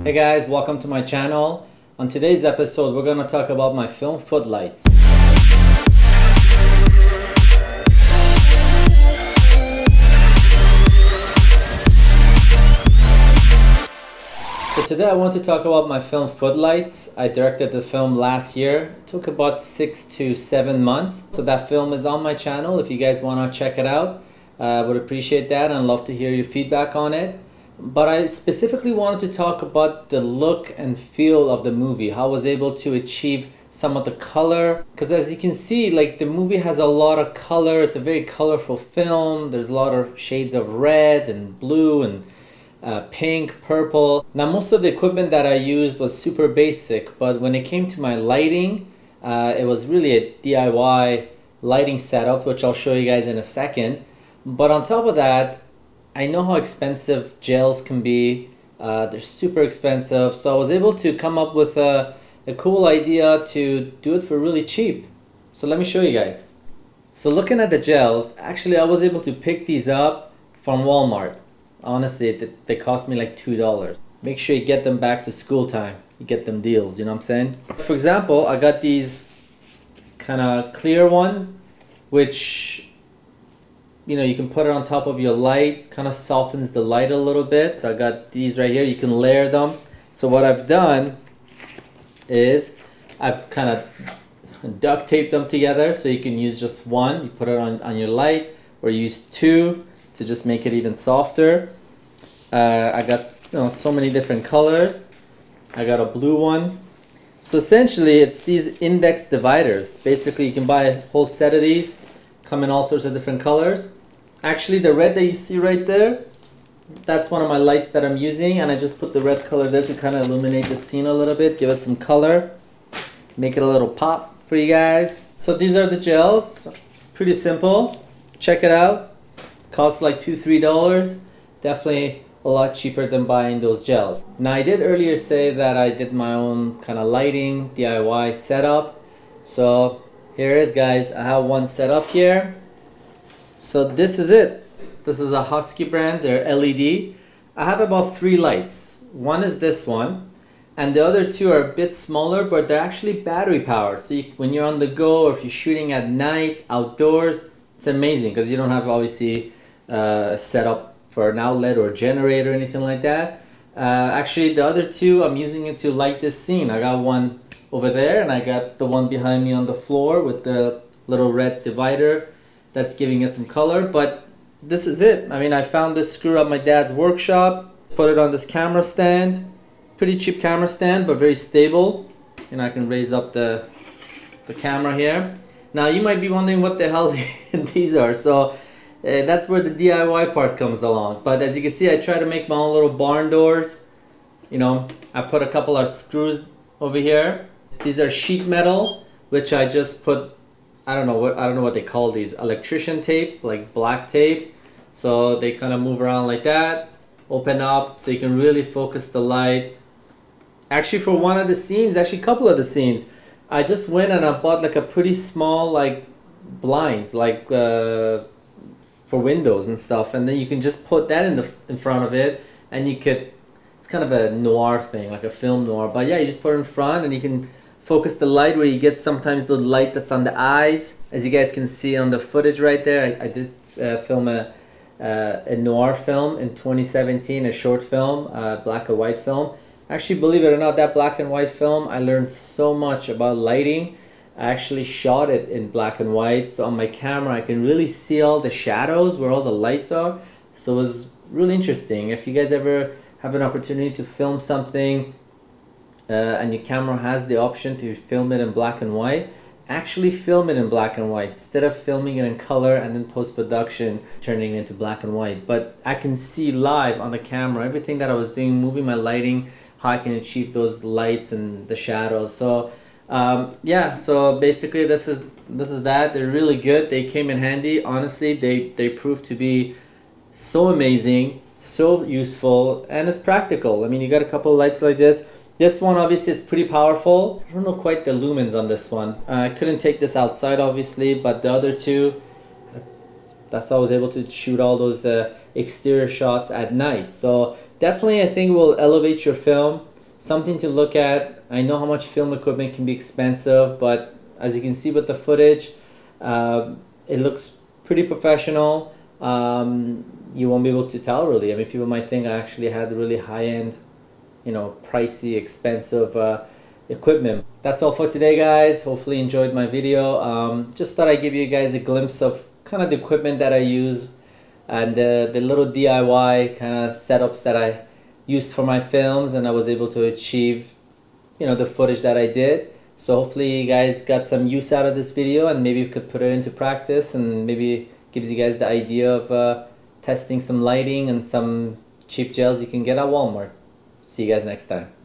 Hey guys, welcome to my channel. On today's episode, we're going to talk about my film Footlights. So today I want to talk about my film Footlights. I directed the film last year. It took about 6 to 7 months. So that film is on my channel if you guys want to check it out. I would appreciate that and love to hear your feedback on it. But I specifically wanted to talk about the look and feel of the movie, how I was able to achieve some of the color. Because as you can see, like, the movie has a lot of color. It's a very colorful film. There's a lot of shades of red and blue and pink, purple. Now most of the equipment that I used was super basic, but when it came to my lighting, it was really a DIY lighting setup, which I'll show you guys in a second. But on top of that, I know how expensive gels can be. They're super expensive. So I was able to come up with a cool idea to do it for really cheap. So let me show you guys. So looking at the gels, actually I was able to pick these up from Walmart. Honestly, they cost me like $2. Make sure you get them back to school time. You get them deals, you know what I'm saying? For example, I got these kind of clear ones, which, you know, you can put it on top of your light, kind of softens the light a little bit. So I got these right here, you can layer them. So what I've done is I've kind of duct taped them together so you can use just one. You put it on your light, or use two to just make it even softer. I got, you know, so many different colors. I got a blue one. So essentially it's these index dividers. Basically you can buy a whole set of these, come in all sorts of different colors. Actually the red that you see right there, that's one of my lights that I'm using, and I just put the red color there to kind of illuminate the scene a little bit, give it some color, make it a little pop for you guys. So these are the gels, pretty simple. Check it out, costs like $2–3, definitely a lot cheaper than buying those gels. Now I did earlier say that I did my own kind of lighting DIY setup, so here it is guys. I have one set up here. So this is it. This is a Husky brand, they're LED. I have about 3 lights. One is this one, and the other 2 are a bit smaller, but they're actually battery powered. So when you're on the go, or if you're shooting at night, outdoors, it's amazing because you don't have obviously a setup for an outlet or a generator or anything like that. Actually the other 2, I'm using it to light this scene. I got one over there, and I got the one behind me on the floor with the little red divider that's giving it some color. But this is it. I mean, I found this screw at my dad's workshop, put it on this camera stand, pretty cheap camera stand but very stable, and I can raise up the camera here. Now you might be wondering what the hell these are, so that's where the DIY part comes along. But as you can see, I try to make my own little barn doors. You know, I put a couple of screws over here. These are sheet metal, which I just put, I don't know what they call these, electrician tape, like black tape. So they kind of move around like that, open up so you can really focus the light. Actually for one of the scenes, actually a couple of the scenes, I just went and I bought like a pretty small like blinds, like for windows and stuff, and then you can just put that in front of it, and you could, it's kind of a noir thing, like a film noir, but yeah, you just put it in front and you can focus the light where you get sometimes the light that's on the eyes. As you guys can see on the footage right there, I did film a noir film in 2017, a short film, black and white film. Actually, believe it or not, that black and white film, I learned so much about lighting. I actually shot it in black and white, so on my camera I can really see all the shadows where all the lights are. So it was really interesting. If you guys ever have an opportunity to film something and your camera has the option to film it in black and white, actually film it in black and white instead of filming it in color and then post-production turning it into black and white. But I can see live on the camera everything that I was doing, moving my lighting, how I can achieve those lights and the shadows. So yeah, so basically this is that. They're really good. They came in handy. Honestly, they proved to be so amazing, so useful, and it's practical. I mean, you got a couple of lights like this. This one obviously is pretty powerful. I don't know quite the lumens on this one. I couldn't take this outside obviously, but the other 2, that's how I was able to shoot all those exterior shots at night. So definitely I think it will elevate your film. Something to look at. I know how much film equipment can be expensive, but as you can see with the footage, it looks pretty professional. You won't be able to tell really. I mean, people might think I actually had really high-end, you know, pricey, expensive equipment. That's all for today, guys. Hopefully you enjoyed my video. Just thought I'd give you guys a glimpse of kind of the equipment that I use and the little DIY kind of setups that I used for my films, and I was able to achieve, you know, the footage that I did. So hopefully you guys got some use out of this video, and maybe you could put it into practice, and maybe gives you guys the idea of testing some lighting and some cheap gels you can get at Walmart. See you guys next time.